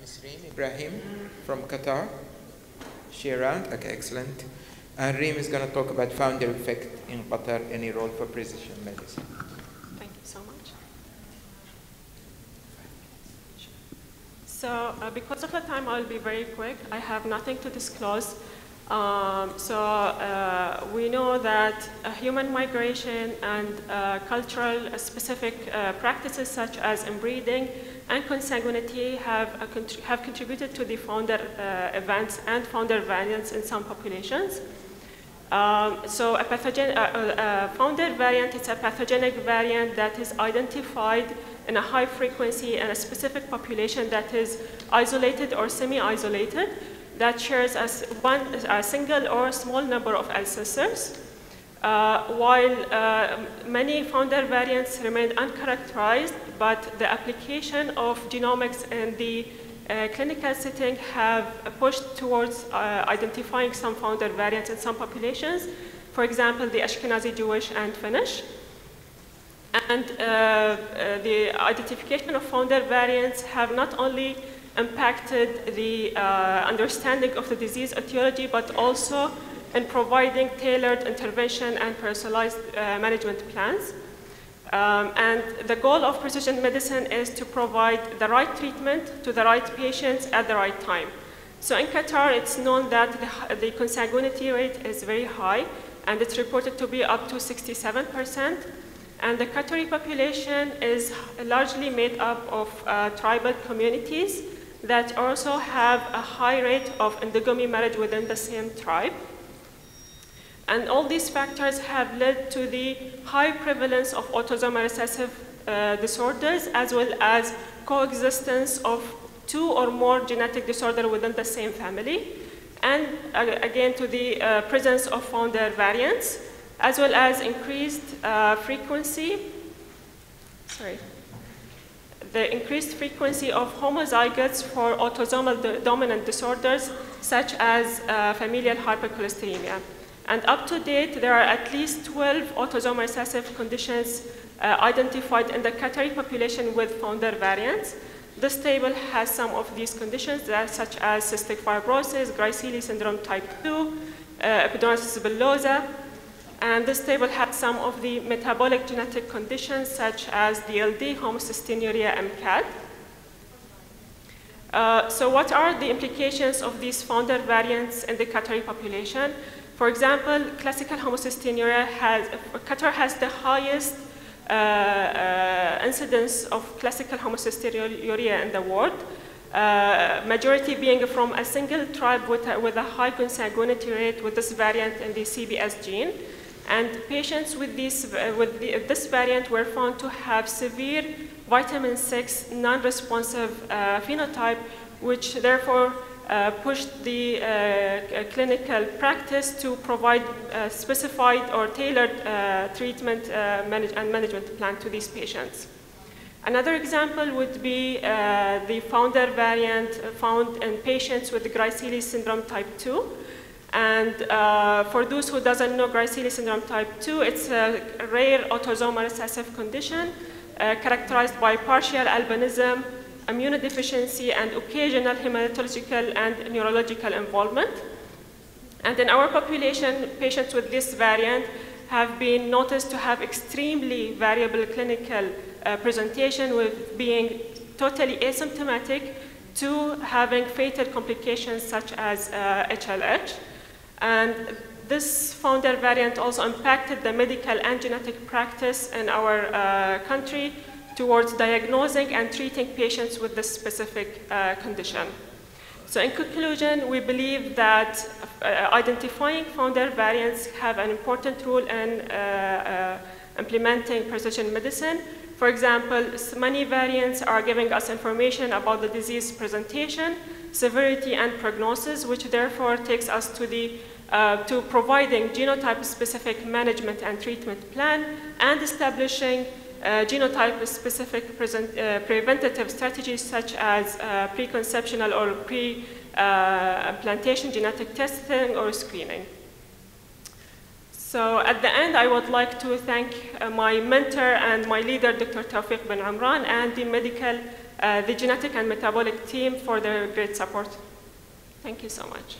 Ms. Reem Ibrahim from Qatar. She around? Okay, excellent. And Reem is going to talk about founder effect in Qatar, any role for precision medicine. Thank you so much. So because of the time, I'll be very quick. I have nothing to disclose. We know that human migration and cultural specific practices such as inbreeding and consanguinity have contributed to the founder events and founder variants in some populations. So a founder variant is a pathogenic variant that is identified in a high frequency in a specific population that is isolated or semi-isolated, that shares a single or small number of ancestors, while many founder variants remain uncharacterized, but the application of genomics in the clinical setting have pushed towards identifying some founder variants in some populations, for example, the Ashkenazi Jewish and Finnish. And the identification of founder variants have not only impacted the understanding of the disease etiology, but also in providing tailored intervention and personalized management plans. And the goal of precision medicine is to provide the right treatment to the right patients at the right time. So in Qatar, it's known that the consanguinity rate is very high, and it's reported to be up to 67%. And the Qatari population is largely made up of tribal communities that also have a high rate of endogamy marriage within the same tribe. And all these factors have led to the high prevalence of autosomal recessive disorders, as well as coexistence of 2 or more genetic disorders within the same family, and again to the presence of founder variants, as well as increased frequency of homozygotes for autosomal dominant disorders, such as familial hypercholesterolemia. And up to date, there are at least 12 autosomal recessive conditions identified in the Qatari population with founder variants. This table has some of these conditions, such as cystic fibrosis, Gray-Seely syndrome type 2, epidermolysis bullosa. And this table has some of the metabolic genetic conditions, such as DLD, homocystinuria, MCAD. So what are the implications of these founder variants in the Qatari population? For example, classical homocystinuria Qatar has the highest incidence of classical homocystinuria in the world, majority being from a single tribe with a high consanguinity rate with this variant in the CBS gene. And patients with this variant were found to have severe vitamin 6 non-responsive phenotype, which therefore pushed the clinical practice to provide specified or tailored treatment and management plan to these patients. Another example would be the founder variant found in patients with Gray-Seely syndrome type 2. And for those who doesn't know Gray-Seely syndrome type 2, it's a rare autosomal recessive condition characterized by partial albinism, immunodeficiency, and occasional hematological and neurological involvement. And in our population, patients with this variant have been noticed to have extremely variable clinical presentation, with being totally asymptomatic to having fatal complications such as HLH. And this founder variant also impacted the medical and genetic practice in our country towards diagnosing and treating patients with this specific condition. So in conclusion, we believe that identifying founder variants have an important role in implementing precision medicine. For example, many variants are giving us information about the disease presentation, severity, and prognosis, which therefore takes us to providing genotype-specific management and treatment plan, and establishing genotype-specific preventative strategies such as preconceptional or pre-implantation genetic testing or screening. So at the end, I would like to thank my mentor and my leader, Dr. Tawfiq bin Umran, and the medical the genetic and metabolic team for their great support. Thank you so much.